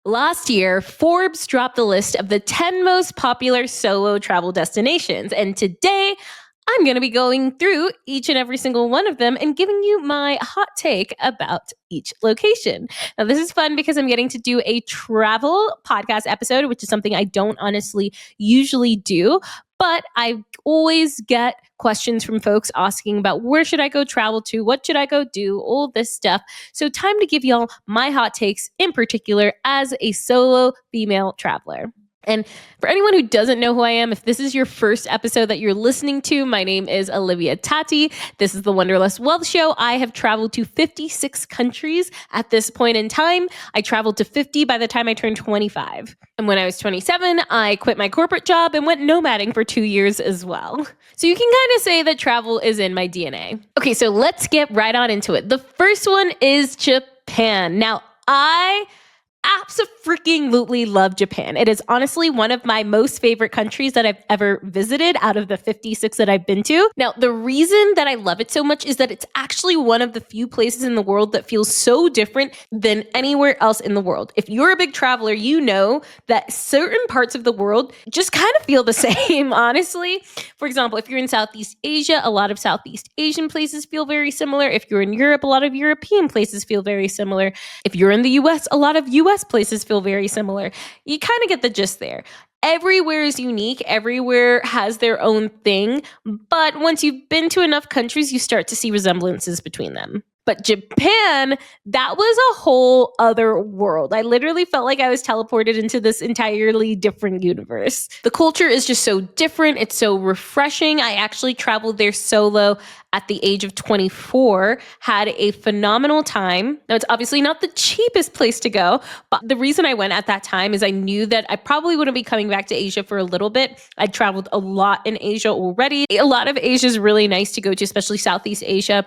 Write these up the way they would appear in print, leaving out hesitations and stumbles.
Last year, Forbes dropped the list of the 10 most popular solo travel destinations, and today I'm going to be going through each and every single one of them and giving you my hot take about each location. Now, this is fun because I'm getting to do a travel podcast episode, which is something I don't honestly usually do, but I always get questions from folks asking about where should I go travel to, what should I go do, all this stuff. So time to give y'all my hot takes in particular as a solo female traveler. And for anyone who doesn't know who I am, if this is your first episode that you're listening to, my name is Olivia Tati. This is the Wanderlust Wealth Show. I have traveled to 56 countries at this point in time. I traveled to 50 by the time I turned 25. And when I was 27, I quit my corporate job and went nomading for 2 years as well. So you can kind of say that travel is in my DNA. Okay, so let's get right on into it. The first one is Japan. Now, I absolutely love Japan. It is honestly one of my most favorite countries that I've ever visited out of the 56 that I've been to. Now, the reason that I love it so much is that it's actually one of the few places in the world that feels so different than anywhere else in the world. If you're a big traveler, you know that certain parts of the world just kind of feel the same, honestly. For example, if you're in Southeast Asia, a lot of Southeast Asian places feel very similar. If you're in Europe, a lot of European places feel very similar. If you're in the US, a lot of US places feel very similar. You kind of get the gist there. Everywhere is unique. Everywhere has their own thing. But once you've been to enough countries, you start to see resemblances between them. But Japan, that was a whole other world. I literally felt like I was teleported into this entirely different universe. The culture is just so different. It's so refreshing. I actually traveled there solo at the age of 24, had a phenomenal time. Now, it's obviously not the cheapest place to go, but the reason I went at that time is I knew that I probably wouldn't be coming back to Asia for a little bit. I'd traveled a lot in Asia already. A lot of Asia is really nice to go to, especially Southeast Asia,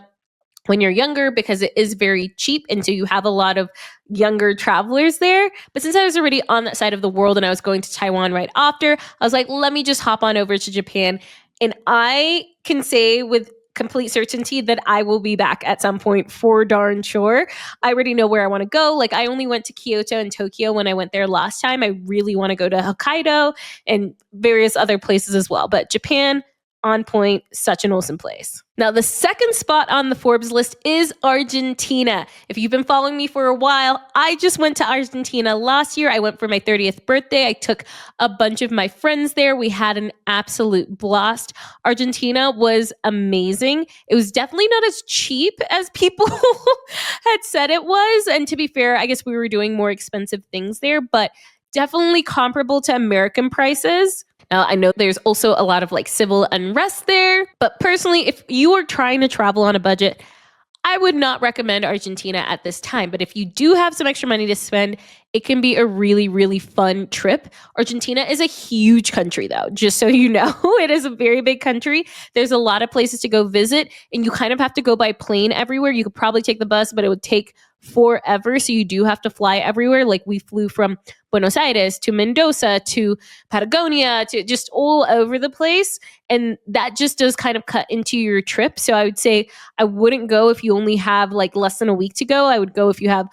when you're younger, because it is very cheap. And so you have a lot of younger travelers there. But since I was already on that side of the world and I was going to Taiwan right after, I was like, let me just hop on over to Japan. And I can say with complete certainty that I will be back at some point for darn sure. I already know where I want to go. Like, I only went to Kyoto and Tokyo when I went there last time. I really want to go to Hokkaido and various other places as well. But Japan, on point, such an awesome place. Now, the second spot on the Forbes list is Argentina. If you've been following me for a while, I just went to Argentina last year. I went for my 30th birthday. I took a bunch of my friends there. We had an absolute blast. Argentina was amazing. It was definitely not as cheap as people had said it was. And to be fair, I guess we were doing more expensive things there, but definitely comparable to American prices. Now, I know there's also a lot of like civil unrest there, but personally, if you are trying to travel on a budget, I would not recommend Argentina at this time. But if you do have some extra money to spend, it can be a really, really fun trip. Argentina is a huge country, though, just so you know. It is a very big country. There's a lot of places to go visit, and you kind of have to go by plane everywhere. You could probably take the bus, but it would take forever. So you do have to fly everywhere. Like, we flew from Buenos Aires to Mendoza to Patagonia to just all over the place. And that just does kind of cut into your trip. So I would say I wouldn't go if you only have like less than a week to go. I would go if you have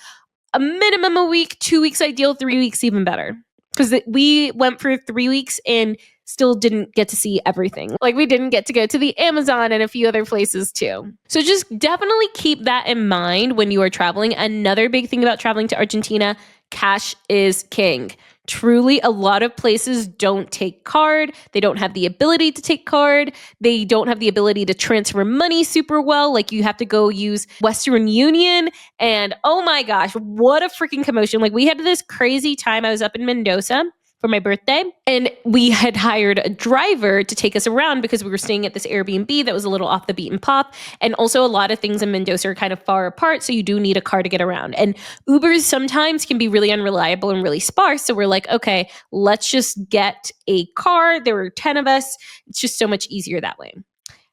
a minimum a week, 2 weeks ideal, 3 weeks even better. Because we went for 3 weeks and still didn't get to see everything. Like, we didn't get to go to the Amazon and a few other places too. So just definitely keep that in mind when you are traveling. Another big thing about traveling to Argentina, cash is king. Truly, a lot of places don't take card. They don't have the ability to take card. They don't have the ability to transfer money super well. Like, you have to go use Western Union. And oh my gosh, what a freaking commotion. Like, we had this crazy time. I was up in Mendoza for my birthday, and we had hired a driver to take us around because we were staying at this Airbnb that was a little off the beaten path. And also, a lot of things in Mendoza are kind of far apart, so you do need a car to get around. And Ubers sometimes can be really unreliable and really sparse. So we're like, okay, let's just get a car. There were 10 of us. It's just so much easier that way.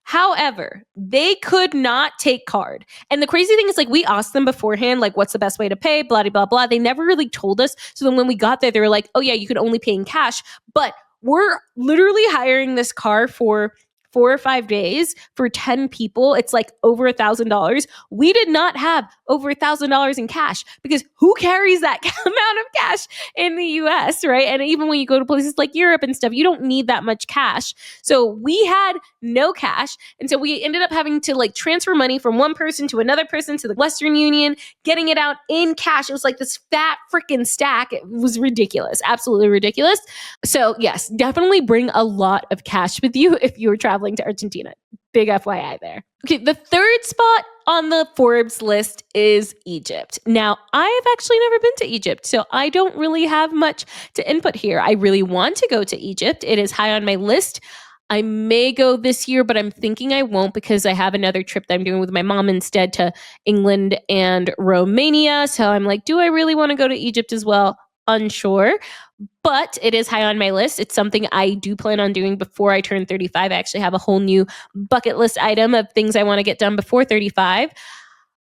However, they could not take card. And the crazy thing is, like, we asked them beforehand, like, what's the best way to pay, blah, blah, blah. They never really told us. So then when we got there, they were like, oh yeah, you can only pay in cash. But we're literally hiring this car for 4 or 5 days for 10 people. It's like over $1,000. We did not have over $1,000 in cash because who carries that amount of cash in the US, right? And even when you go to places like Europe and stuff, you don't need that much cash. So we had no cash. And so we ended up having to like transfer money from one person to another person to the Western Union, getting it out in cash. It was like this fat freaking stack. It was ridiculous, absolutely ridiculous. So yes, definitely bring a lot of cash with you if you're traveling to Argentina. Big FYI there. Okay, the third spot on the Forbes list is Egypt. Now, I've actually never been to Egypt, so I don't really have much to input here. I really want to go to Egypt. It is high on my list. I may go this year, but I'm thinking I won't because I have another trip that I'm doing with my mom instead to England and Romania. So I'm like, do I really want to go to Egypt as well? Unsure. But it is high on my list. It's something I do plan on doing before I turn 35. I actually have a whole new bucket list item of things I want to get done before 35.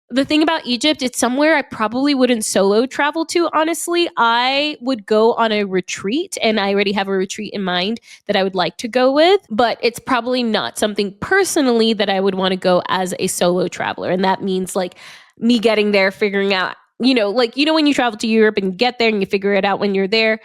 The thing about Egypt, it's somewhere I probably wouldn't solo travel to, honestly. I would go on a retreat, and I already have a retreat in mind that I would like to go with, but it's probably not something personally that I would want to go as a solo traveler. And that means like me getting there, figuring out, when you travel to Europe and you get there and you figure it out when you're there,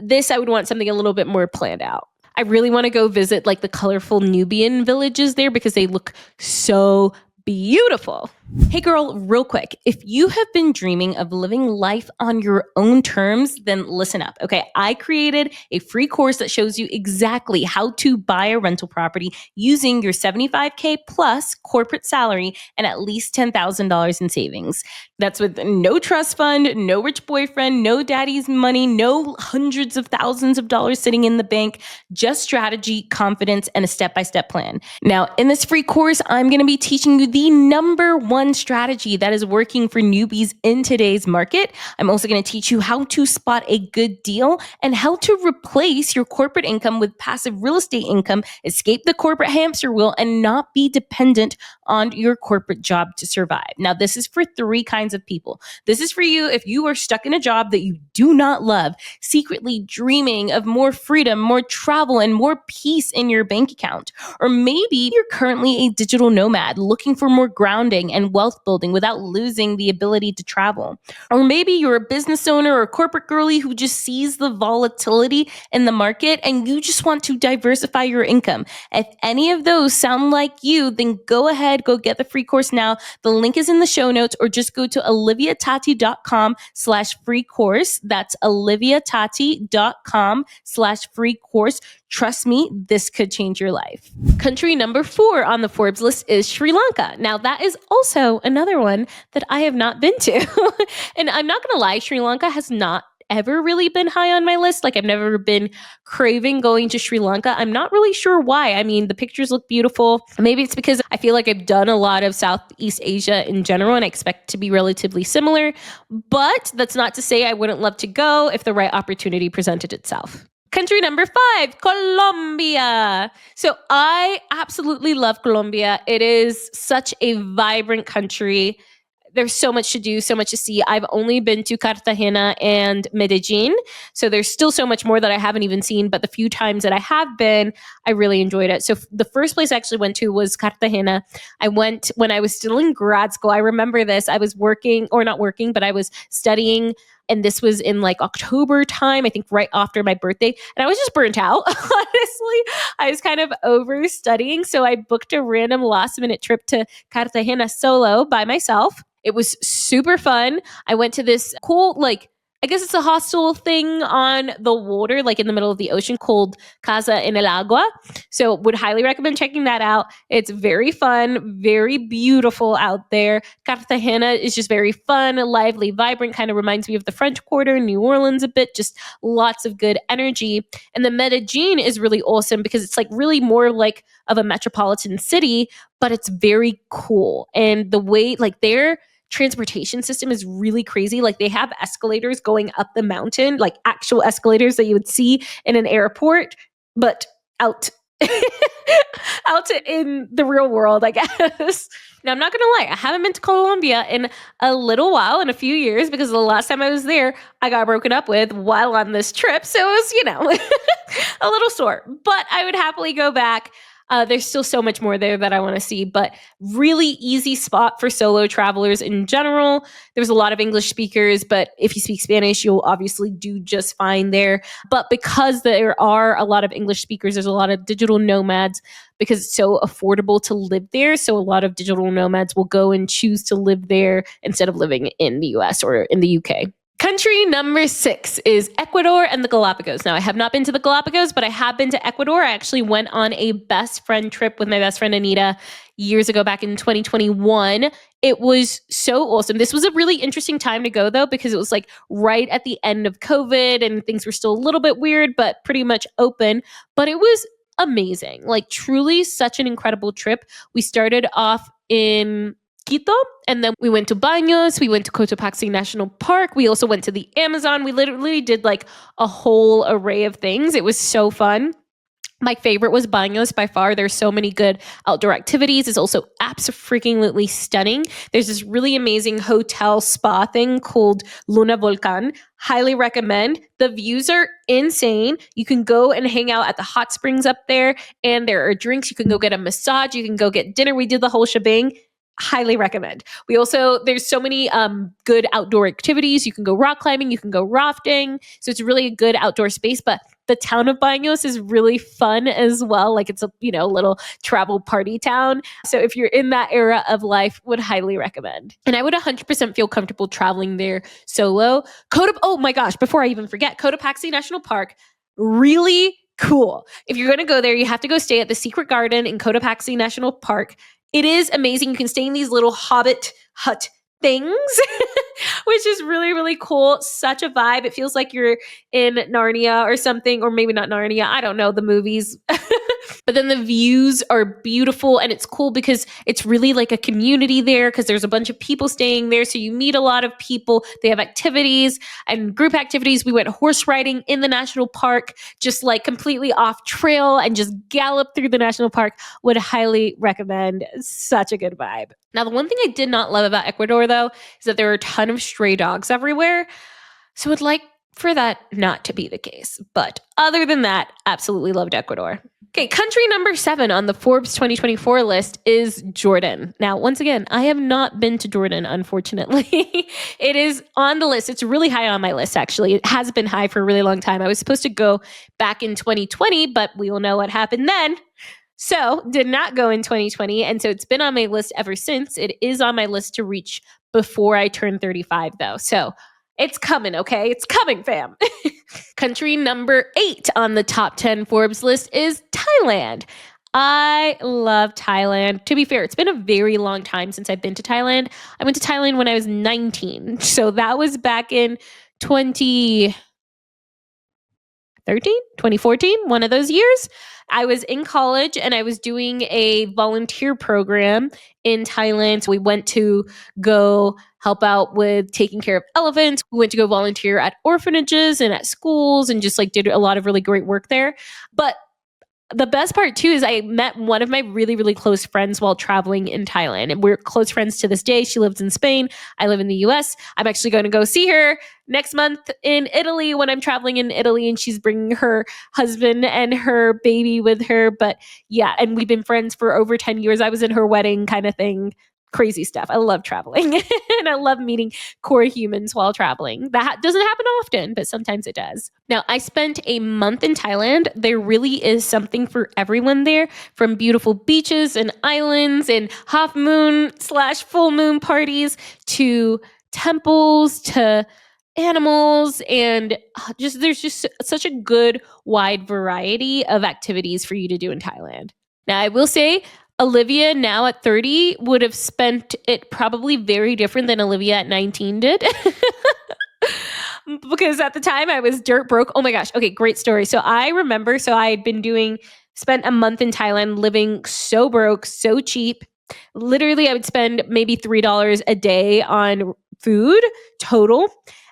this, I would want something a little bit more planned out. I really want to go visit like the colorful Nubian villages there because they look so beautiful. Hey girl, real quick, if you have been dreaming of living life on your own terms, then listen up. Okay, I created a free course that shows you exactly how to buy a rental property using your 75K plus corporate salary and at least $10,000 in savings. That's with no trust fund, no rich boyfriend, no daddy's money, no hundreds of thousands of dollars sitting in the bank, just strategy, confidence, and a step-by-step plan. Now, in this free course, I'm going to be teaching you the number one strategy that is working for newbies in today's market. I'm also going to teach you how to spot a good deal and how to replace your corporate income with passive real estate income, escape the corporate hamster wheel, and not be dependent on your corporate job to survive. Now, this is for 3 kinds of people. This is for you if you are stuck in a job that you do not love, secretly dreaming of more freedom, more travel, and more peace in your bank account. Or maybe you're currently a digital nomad looking for more grounding and wealth building without losing the ability to travel. Or maybe you're a business owner or a corporate girly who just sees the volatility in the market and you just want to diversify your income. If any of those sound like you, then go ahead, go get the free course now. The link is in the show notes, or just go to oliviatati.com/free course. That's oliviatati.com/free course. Trust me, this could change your life. Country number 4 on the Forbes list is Sri Lanka. Now, that is also another one that I have not been to. And I'm not going to lie, Sri Lanka has not ever really been high on my list. Like, I've never been craving going to Sri Lanka. I'm not really sure why. I mean, the pictures look beautiful. Maybe it's because I feel like I've done a lot of Southeast Asia in general and I expect to be relatively similar. But that's not to say I wouldn't love to go if the right opportunity presented itself. Country number 5, Colombia. So I absolutely love Colombia. It is such a vibrant country. There's so much to do, so much to see. I've only been to Cartagena and Medellin, so there's still so much more that I haven't even seen, but the few times that I have been, I really enjoyed it. So the first place I actually went to was Cartagena. I went when I was still in grad school. I remember this. I was working, or not working, but I was studying, and this was in like October time, I think right after my birthday. And I was just burnt out, honestly. I was kind of over studying. So I booked a random last minute trip to Cartagena solo by myself. It was super fun. I went to this cool, I guess it's a hostel thing on the water, like in the middle of the ocean, called Casa en el Agua. So would highly recommend checking that out. It's very fun, very beautiful out there. Cartagena is just very fun, lively, vibrant, kind of reminds me of the French Quarter, New Orleans a bit, just lots of good energy. And the Medellin is really awesome because it's like really more like of a metropolitan city, but it's very cool. And the way their transportation system is really crazy. Like, they have escalators going up the mountain, like actual escalators that you would see in an airport, but out in the real world, I guess. Now, I'm not going to lie, I haven't been to Colombia in a little while, in a few years, because the last time I was there, I got broken up with while on this trip. So it was, a little sore, but I would happily go back. There's still so much more there that I want to see, but really easy spot for solo travelers in general. There's a lot of English speakers, but if you speak Spanish, you'll obviously do just fine there. But because there are a lot of English speakers, there's a lot of digital nomads because it's so affordable to live there. So a lot of digital nomads will go and choose to live there instead of living in the US or in the UK. Country number 6 is Ecuador and the Galapagos. Now, I have not been to the Galapagos, but I have been to Ecuador. I actually went on a best friend trip with my best friend Anita years ago, back in 2021. It was so awesome. This was a really interesting time to go, though, because it was like right at the end of COVID and things were still a little bit weird, but pretty much open. But it was amazing. Like, truly such an incredible trip. We started off in Quito, and then we went to Baños, we went to Cotopaxi National Park, we also went to the Amazon. We literally did like a whole array of things. It was so fun. My favorite was Baños by far. There's so many good outdoor activities. It's also absolutely stunning. There's this really amazing hotel spa thing called Luna Volcan. Highly recommend. The views are insane. You can go and hang out at the hot springs up there, and there are drinks. You can go get a massage. You can go get dinner. We did the whole shebang. Highly recommend. There's so many good outdoor activities. You can go rock climbing, you can go rafting. So it's really a good outdoor space, but the town of Baños is really fun as well. Like, it's a, little travel party town. So if you're in that era of life, would highly recommend. And I would 100% feel comfortable traveling there solo. Oh my gosh, before I even forget, Cotopaxi National Park, really cool. If you're going to go there, you have to go stay at the Secret Garden in Cotopaxi National Park. It is amazing. You can stay in these little hobbit hut things, which is really, really cool. Such a vibe. It feels like you're in Narnia or something, or maybe not Narnia. I don't know, the movies. But then the views are beautiful, and it's cool because it's really like a community there because there's a bunch of people staying there. So you meet a lot of people. They have activities and group activities. We went horse riding in the national park, just like completely off trail, and just gallop through the national park. Would highly recommend. Such a good vibe. Now, the one thing I did not love about Ecuador, though, is that there are a ton of stray dogs everywhere. So I'd like for that not to be the case. But other than that, absolutely loved Ecuador. Okay, country number 7 on the Forbes 2024 list is Jordan. Now, once again, I have not been to Jordan, unfortunately. It is on the list. It's really high on my list, actually. It has been high for a really long time. I was supposed to go back in 2020, but we all know what happened then. So did not go in 2020. And so it's been on my list ever since. It is on my list to reach before I turn 35, though. So it's coming, okay? It's coming, fam. Country number 8 on the top 10 Forbes list is Thailand. I love Thailand. To be fair, it's been a very long time since I've been to Thailand. I went to Thailand when I was 19. So that was back in 2014, one of those years. I was in college and I was doing a volunteer program in Thailand. So we went to go help out with taking care of elephants. We went to go volunteer at orphanages and at schools and just like did a lot of really great work there. But the best part too is I met one of my really, really close friends while traveling in Thailand, and we're close friends to this day. She lives in Spain. I live in the US. I'm actually going to go see her next month in Italy when I'm traveling in Italy, and she's bringing her husband and her baby with her. But yeah, and we've been friends for over 10 years. I was in her wedding kind of thing. Crazy stuff. I love traveling and I love meeting core humans while traveling. That doesn't happen often, but sometimes it does. Now, I spent a month in Thailand. There really is something for everyone there, from beautiful beaches and islands and half moon / full moon parties to temples to animals, and there's just such a good wide variety of activities for you to do in Thailand. Now, I will say, Olivia now at 30 would have spent it probably very different than Olivia at 19 did. Because at the time I was dirt broke. Oh my gosh. Okay, great story. So I remember, I had spent a month in Thailand living so broke, so cheap. Literally, I would spend maybe $3 a day on food total.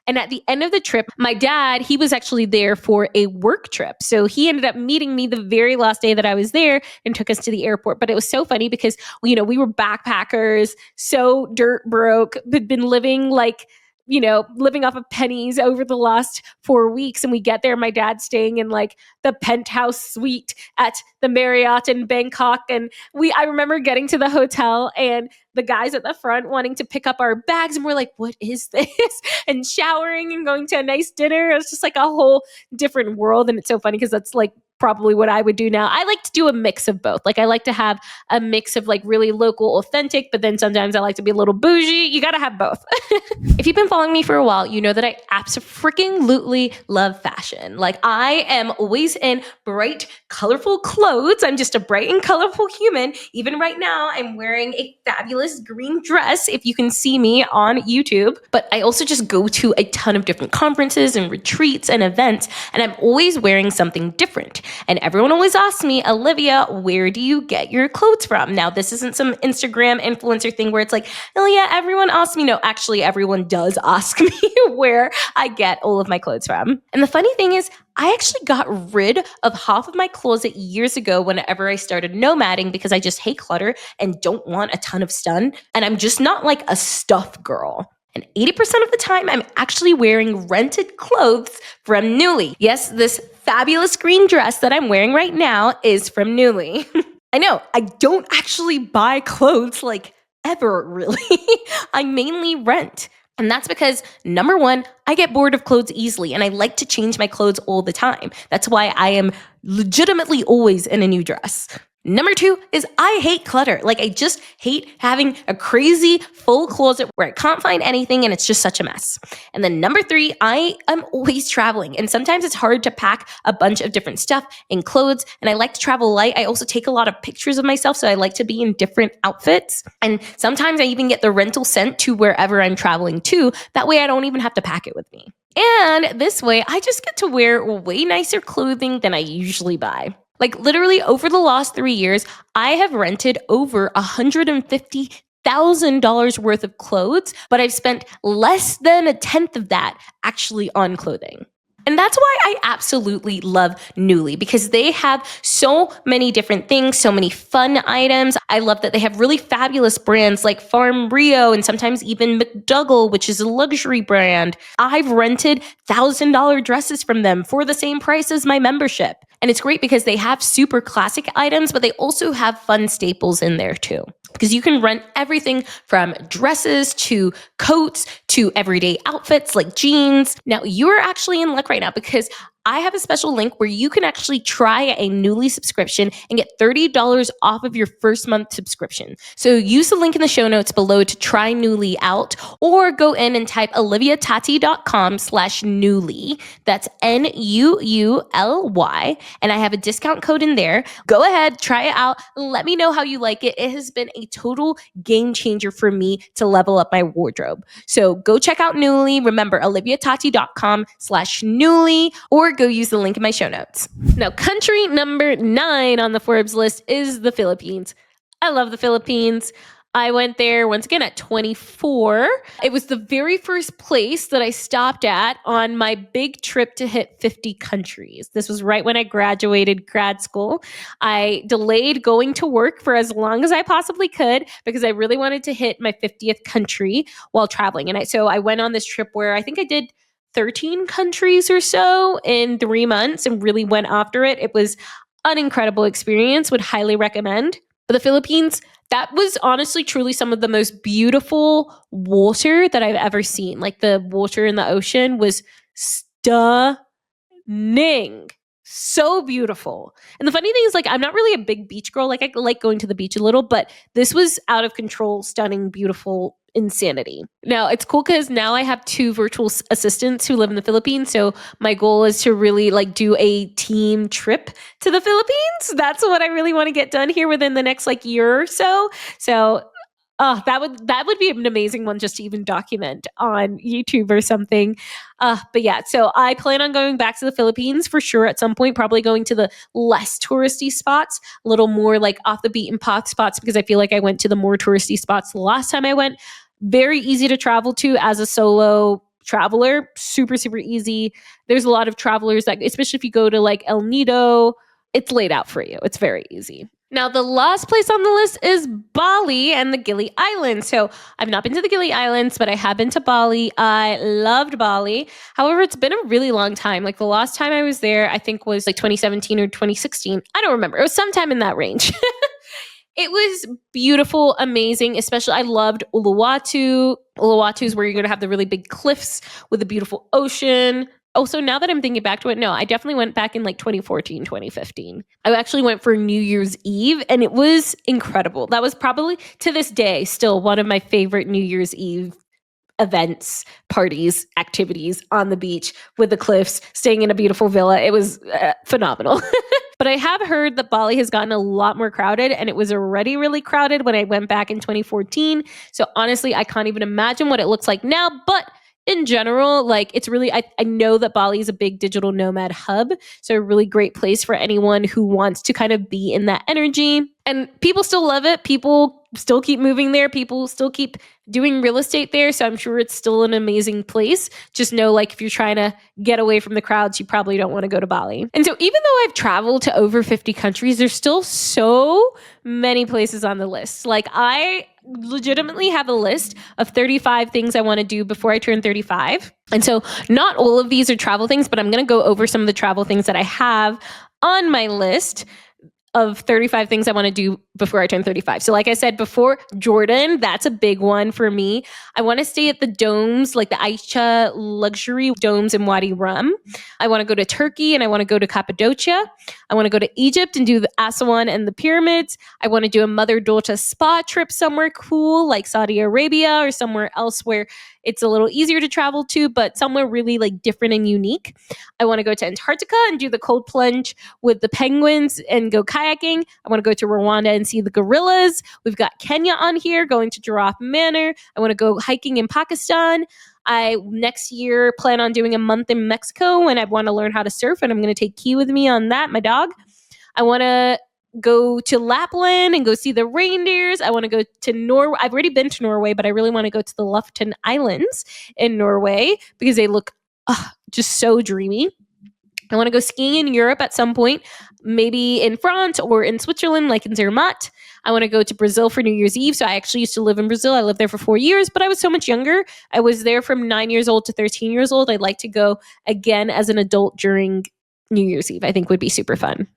And at the end of the trip, my dad, he was actually there for a work trip. So he ended up meeting me the very last day that I was there and took us to the airport. But it was so funny because, we were backpackers, so dirt broke, had been living like living off of pennies over the last 4 weeks. And we get there, my dad's staying in like the penthouse suite at the Marriott in Bangkok. And I remember getting to the hotel and the guys at the front wanting to pick up our bags. And we're like, what is this? And showering and going to a nice dinner. It was just like a whole different world. And it's so funny because that's like probably what I would do now. I like to do a mix of both. Like I like to have a mix of like really local, authentic, but then sometimes I like to be a little bougie. You got to have both. If you've been following me for a while, you know that I absolutely love fashion. Like I am always in bright, colorful clothes. I'm just a bright and colorful human. Even right now, I'm wearing a fabulous green dress, if you can see me on YouTube. But I also just go to a ton of different conferences and retreats and events, and I'm always wearing something different. And everyone always asks me, Olivia, where do you get your clothes from? Now, this isn't some Instagram influencer thing where it's like, oh yeah, everyone asks me. No, actually, everyone does ask me where I get all of my clothes from. And the funny thing is, I actually got rid of half of my closet years ago whenever I started nomading because I just hate clutter and don't want a ton of stuff. And I'm just not like a stuff girl. And 80% of the time, I'm actually wearing rented clothes from Nuuly. Yes, this fabulous green dress that I'm wearing right now is from Nuuly. I know, I don't actually buy clothes like ever, really. I mainly rent. And that's because, number one, I get bored of clothes easily and I like to change my clothes all the time. That's why I am legitimately always in a new dress. Number two is I hate clutter. Like I just hate having a crazy full closet where I can't find anything and it's just such a mess. And then number three, I am always traveling. And sometimes it's hard to pack a bunch of different stuff in clothes. And I like to travel light. I also take a lot of pictures of myself. So I like to be in different outfits. And sometimes I even get the rental sent to wherever I'm traveling to. That way I don't even have to pack it with me. And this way I just get to wear way nicer clothing than I usually buy. Like literally over the last 3 years, I have rented over $150,000 worth of clothes, but I've spent less than a tenth of that actually on clothing. And that's why I absolutely love Nuuly because they have so many different things, so many fun items. I love that they have really fabulous brands like Farm Rio and sometimes even McDougall, which is a luxury brand. I've rented $1,000 dresses from them for the same price as my membership. And it's great because they have super classic items, but they also have fun staples in there too. Because you can rent everything from dresses to coats to everyday outfits like jeans. Now, you're actually in luck right now because I have a special link where you can actually try a Nuuly subscription and get $30 off of your first month subscription. So use the link in the show notes below to try Nuuly out, or go in and type oliviatati.com/Nuuly. That's Nuuly. And I have a discount code in there. Go ahead, try it out. Let me know how you like it. It has been a total game changer for me to level up my wardrobe. So go check out Nuuly. Remember, oliviatati.com/Nuuly, or go use the link in my show notes. Now, country number 9 on the Forbes list is the Philippines. I love the Philippines. I went there once again at 24. It was the very first place that I stopped at on my big trip to hit 50 countries. This was right when I graduated grad school. I delayed going to work for as long as I possibly could because I really wanted to hit my 50th country while traveling. And so I went on this trip where I think I did 13 countries or so in 3 months and really went after it. It was an incredible experience, would highly recommend. But the Philippines, that was honestly truly some of the most beautiful water that I've ever seen. Like the water in the ocean was stunning. So beautiful. And the funny thing is, like, I'm not really a big beach girl. Like, I like going to the beach a little, but this was out of control, stunning, beautiful insanity. Now, it's cool because now I have 2 virtual assistants who live in the Philippines. So my goal is to really like do a team trip to the Philippines. That's what I really want to get done here within the next like year or so. So that would be an amazing one just to even document on YouTube or something. But yeah, so I plan on going back to the Philippines for sure at some point, probably going to the less touristy spots, a little more like off the beaten path spots, because I feel like I went to the more touristy spots the last time I went. Very easy to travel to as a solo traveler. Super, super easy. There's a lot of travelers that, especially if you go to like El Nido, it's laid out for you. It's very easy. Now, the last place on the list is Bali and the Gili Islands. So I've not been to the Gili Islands, but I have been to Bali. I loved Bali. However, it's been a really long time. Like the last time I was there, I think was like 2017 or 2016. I don't remember. It was sometime in that range. It was beautiful, amazing, especially I loved Uluwatu. Uluwatu is where you're going to have the really big cliffs with a beautiful ocean. Also, now that I'm thinking back to it, no, I definitely went back in like 2014, 2015. I actually went for New Year's Eve and it was incredible. That was probably, to this day, still one of my favorite New Year's Eve events, parties, activities on the beach with the cliffs, staying in a beautiful villa. It was phenomenal. But I have heard that Bali has gotten a lot more crowded and it was already really crowded when I went back in 2014. So honestly, I can't even imagine what it looks like now. But in general, like it's really, I know that Bali is a big digital nomad hub. So a really great place for anyone who wants to kind of be in that energy. And people still love it. People still keep moving there. People still keep doing real estate there. So I'm sure it's still an amazing place. Just know, like, if you're trying to get away from the crowds, you probably don't want to go to Bali. And so even though I've traveled to over 50 countries, there's still so many places on the list. Like I legitimately have a list of 35 things I want to do before I turn 35. And so not all of these are travel things, but I'm going to go over some of the travel things that I have on my list of 35 things I want to do before I turn 35. So like I said before, Jordan, that's a big one for me. I want to stay at the domes, like the Aisha luxury domes in Wadi Rum. I want to go to Turkey and I want to go to Cappadocia. I want to go to Egypt and do the Aswan and the pyramids. I want to do a mother-daughter spa trip somewhere cool like Saudi Arabia or somewhere else where it's a little easier to travel to, but somewhere really like different and unique. I want to go to Antarctica and do the cold plunge with the penguins and go kayaking. I want to go to Rwanda and see the gorillas. We've got Kenya on here, going to Giraffe Manor. I want to go hiking in Pakistan. I next year plan on doing a month in Mexico and I want to learn how to surf and I'm going to take Key with me on that, my dog. I want to go to Lapland and go see the reindeers. I want to go to Norway. I've already been to Norway, but I really want to go to the Lofton Islands in Norway because they look just so dreamy. I want to go skiing in Europe at some point, maybe in France or in Switzerland, like in Zermatt. I want to go to Brazil for New Year's Eve. So I actually used to live in Brazil. I lived there for 4 years, but I was so much younger. I was there from 9 years old to 13 years old. I'd like to go again as an adult during New Year's Eve. I think would be super fun.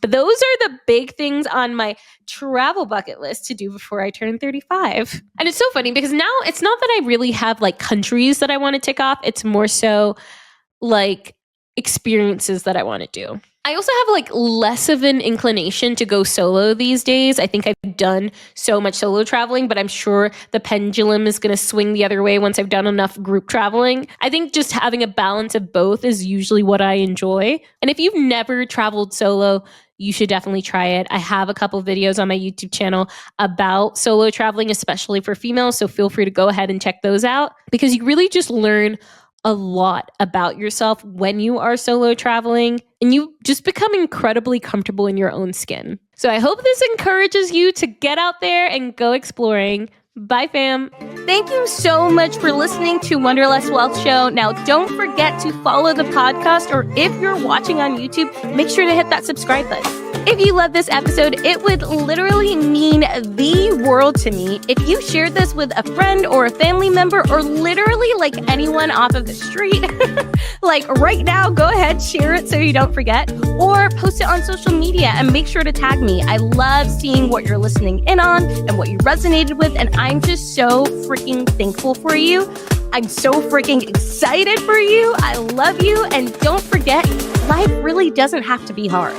But those are the big things on my travel bucket list to do before I turn 35. And it's so funny because now it's not that I really have like countries that I want to tick off. It's more so like experiences that I want to do. I also have like less of an inclination to go solo these days. I think I've done so much solo traveling, but I'm sure the pendulum is going to swing the other way once I've done enough group traveling. I think just having a balance of both is usually what I enjoy. And if you've never traveled solo, you should definitely try it. I have a couple of videos on my YouTube channel about solo traveling, especially for females. So feel free to go ahead and check those out because you really just learn a lot about yourself when you are solo traveling and you just become incredibly comfortable in your own skin. So I hope this encourages you to get out there and go exploring. Bye, fam. Thank you so much for listening to Wanderlust Wealth Show. Now, don't forget to follow the podcast, or if you're watching on YouTube, make sure to hit that subscribe button. If you love this episode, it would literally mean the world to me if you shared this with a friend or a family member or literally like anyone off of the street. Like right now, go ahead, share it so you don't forget, or post it on social media and make sure to tag me. I love seeing what you're listening in on and what you resonated with, and I'm just so freaking thankful for you. I'm so freaking excited for you. I love you, and don't forget, life really doesn't have to be hard.